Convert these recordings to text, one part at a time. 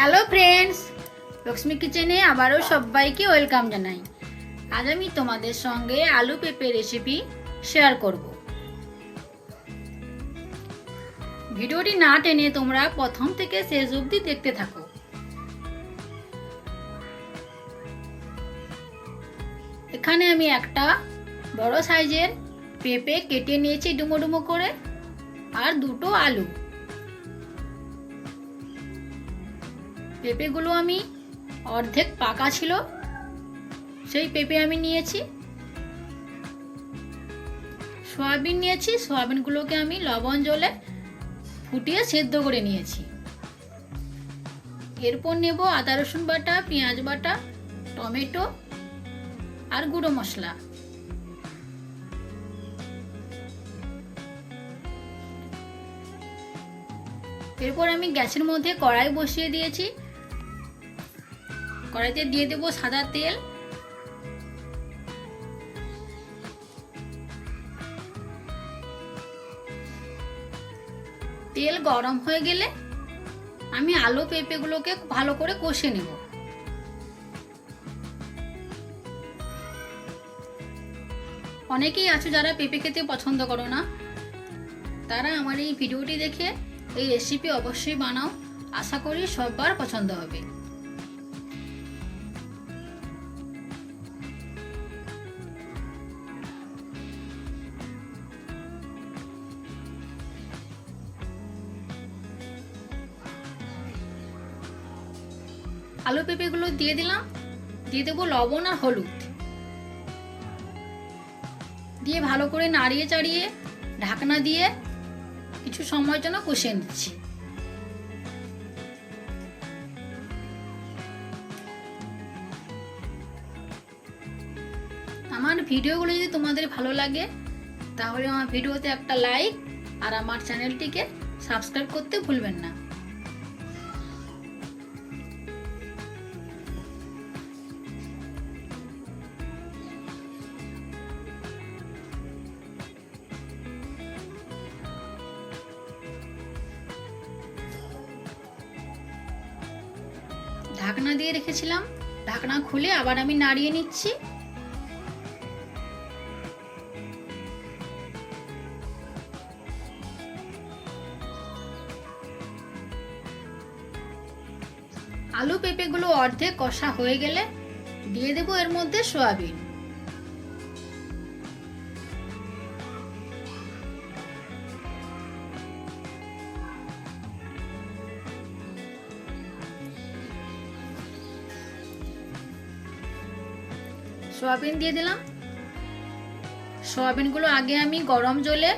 Hello friends, Lakshmi কিচেনে আবারও সবাইকে ওয়েলকাম জানাই। আজ আমি তোমাদের সঙ্গে আলু পেঁপে রেসিপি শেয়ার করব। ভিডিওটি না টেনে তোমরা প্রথম থেকে শেষ অবধি দেখতে থাকো। এখানে আমি একটা বড় সাইজের পেঁপে কেটে নিয়েছি ডুমো ডুমো করে, আর দুটো আলু। পেঁপেগুলো আমি অর্ধেক পাকা ছিল, সেই পেঁপে আমি নিয়েছি। সয়াবিন নিয়েছি, সয়াবিনগুলোকে আমি লবণ জলে ফুটিয়ে সেদ্ধ করে নিয়েছি। এরপর নেব আদা রসুন বাটা, পেঁয়াজ বাটা, টমেটো আর গুঁড়ো মশলা। এরপর আমি গ্যাসের মধ্যে কড়াই বসিয়ে দিয়েছি। কড়াইতে দিয়ে দেব সাদা তেল। তেল গরম হয়ে গেলে আমি আলু পেঁপেগুলোকে ভালো করে কষে নেব। অনেকেই আছে যারা পেঁপে খেতে পছন্দ করো না, তারা আমার এই ভিডিওটি দেখে এই রেসিপি অবশ্যই বানাও। আশা করি সবার পছন্দ হবে। আলু পেঁপেগুলো দিয়ে দিলাম। দিয়ে দেবো লবণ আর হলুদ, দিয়ে ভালো করে নাড়িয়ে চাড়িয়ে ঢাকনা দিয়ে কিছু সময়ের জন্য কষিয়ে নিচ্ছি। আমার ভিডিওগুলো যদি তোমাদের ভালো লাগে তাহলে আমার ভিডিওতে একটা লাইক আর আমার চ্যানেলটিকে সাবস্ক্রাইব করতে ভুলবেন না। ঢাকনা দিয়ে রেখেছিলাম, ঢাকনা খুলে আবার আমি নাড়িয়ে নিচ্ছি। আলু পেঁপেগুলো অর্ধেক কষা হয়ে গেলে দিয়ে দেবো এর মধ্যে সয়াবিন। সয়াবিন দিয়ে দিলাম। সয়াবিনগুলো আগে আমি গরম জলে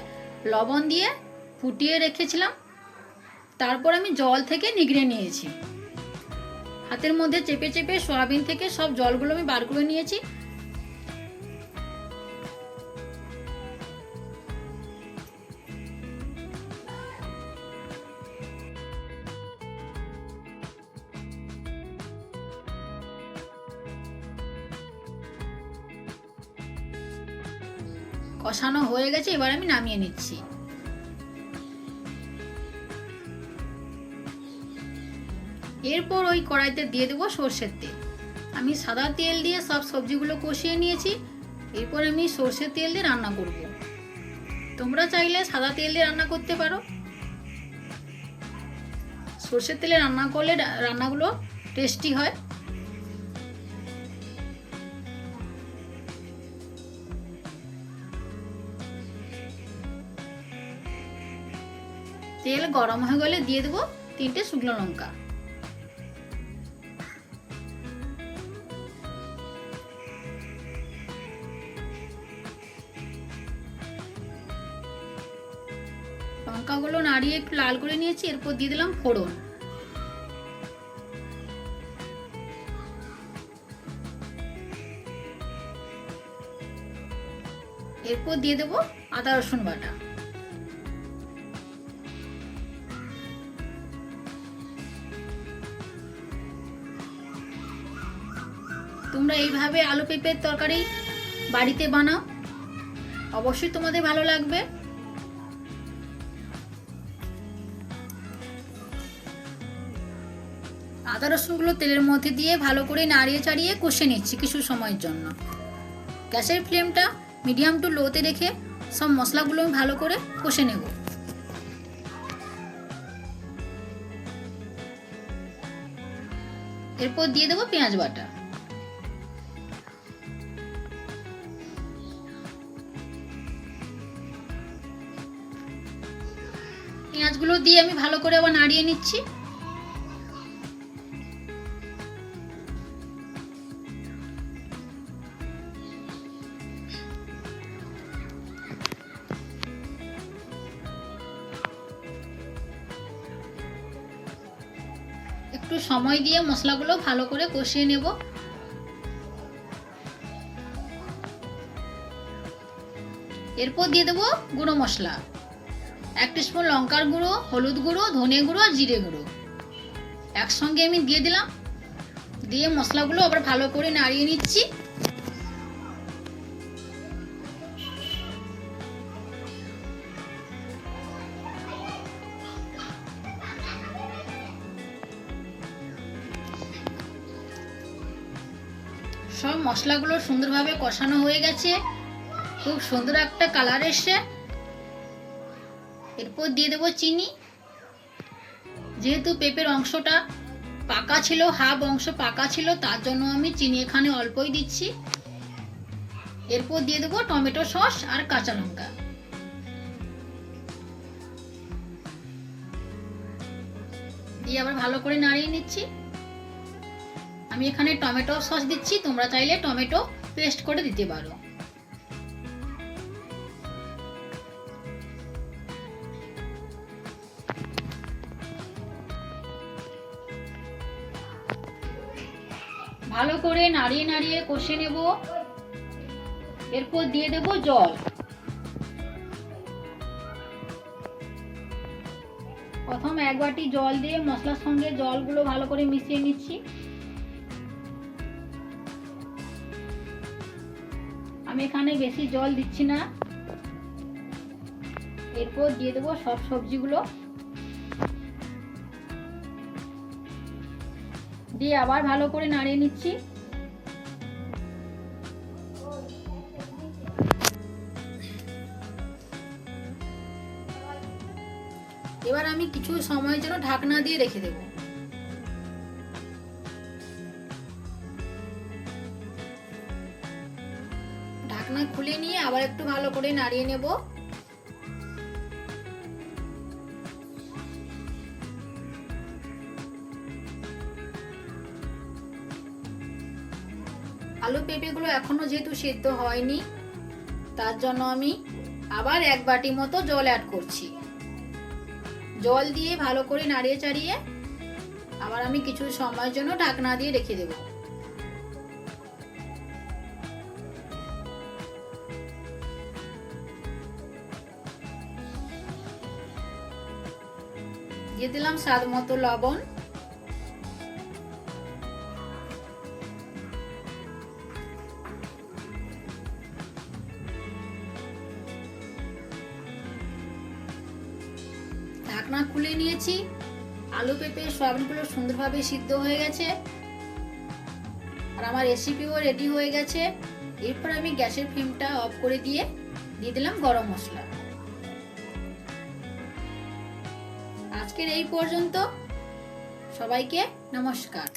লবণ দিয়ে ফুটিয়ে রেখেছিলাম, তারপর আমি জল থেকে নিগড়ে নিয়েছি। হাতের মধ্যে চেপে চেপে সয়াবিন থেকে সব জলগুলো আমি বার করে নিয়েছি। কষানো হয়ে গেছে, এবার আমি নামিয়ে নিচ্ছি। এরপর ওই কড়াইতে দিয়ে দেবো সর্ষের তেল। আমি সাদা তেল দিয়ে সব সবজিগুলো কষিয়ে নিয়েছি। এরপর আমি সর্ষের তেল দিয়ে রান্না করব। তোমরা চাইলে সাদা তেল দিয়ে রান্না করতে পারো। সর্ষের তেলে রান্না করলে রান্নাগুলো টেস্টি হয়। তেল গরম হয়ে গেলে দিয়ে দেবো 3টে শুকনো লঙ্কা। লঙ্কাগুলো নাড়িয়ে একটু লাল করে নিয়েছি। এরপর দিয়ে দিলাম ফোড়ন। এরপর দিয়ে দেবো আদা রসুন বাটা। তোমরা এইভাবে আলু পেঁপের তরকারি বাড়িতে বানাও, অবশ্যই তোমাদের ভালো লাগবে। আদা রসুনগুলো তেলের মধ্যে দিয়ে ভালো করে নাড়িয়ে চাড়িয়ে কষে নিচ্ছি কিছু সময়ের জন্য। গ্যাসের ফ্লেমটা মিডিয়াম টু লোতে রেখে সব মশলাগুলো আমি ভালো করে কষে নেব। এরপর দিয়ে দেবো পেঁয়াজ বাটা। পেঁয়াজগুলো দিয়ে আমি ভালো করে আবার নাড়িয়ে নিচ্ছি। একটু সময় দিয়ে মশলাগুলো ভালো করে কষিয়ে নেব। এরপর দিয়ে দেবো গুঁড়ো মশলা, 1 টিস্পুন লঙ্কার গুঁড়ো, হলুদ গুঁড়ো, ধনে গুঁড়ো আর জিরে গুঁড়ো একসঙ্গে আমি দিয়ে দিলাম। দিয়ে মশলাগুলো আবার ভালো করে নাড়িয়ে নিচ্ছি। সব মশলাগুলো সুন্দরভাবে কষানো হয়ে গেছে, খুব সুন্দর একটা কালার এসছে। এরপর দিয়ে দেবো চিনি। যেহেতু পেঁপের অংশটা পাকা ছিল, হাফ অংশ পাকা ছিল, তার জন্য আমি চিনি এখানে অল্পই দিচ্ছি। এরপর দিয়ে দেবো টমেটো সস আর কাঁচা লঙ্কা। দিয়ে আবার ভালো করে নাড়িয়ে নিচ্ছি। আমি এখানে টমেটো সস দিচ্ছি, তোমরা চাইলে টমেটো পেস্ট করে দিতে পারো। ভালো করে নাড়িয়ে নাড়িয়ে কষে নেব। এরপর দিয়ে দেব জল। প্রথম 1 বাটি জল দিয়ে মশলার সঙ্গে জলগুলো ভালো করে মিশিয়ে নিচ্ছি। আমি এখানে বেশি জল দিচ্ছি না। এরপর দিয়ে দেবো সব সবজিগুলো, দিয়ে আবার ভালো করে নাড়িয়ে নিচ্ছি। এবার আমি কিছু সময়ের জন্য ঢাকনা দিয়ে রেখে দেব। ঢাকনা খুলে নিয়ে আবার একটু ভালো করে নাড়িয়ে নেব। আলু পেঁপেগুলো এখনো যেহেতু সেদ্ধ হয়নি, তার জন্য আমি আবার 1 বাটি মতো জল অ্যাড করছি। জল দিয়ে ভালো করে নাড়িয়ে চাড়িয়ে আবার আমি কিছু সময়ের জন্য ঢাকনা দিয়ে রেখে দেব। দিয়ে দিলাম স্বাদ মতো লবণ। ঢাকনা খুলে নিয়েছি। আলু পেঁপে সবগুলো সুন্দরভাবে সিদ্ধ হয়ে গেছে আর আমার রেসিপিও রেডি হয়ে গেছে। এরপর আমি গ্যাসের ফ্লেমটা অফ করে দিয়ে দিলাম গরম মশলা। আজকের এই পর্যন্ত। সবাইকে নমস্কার।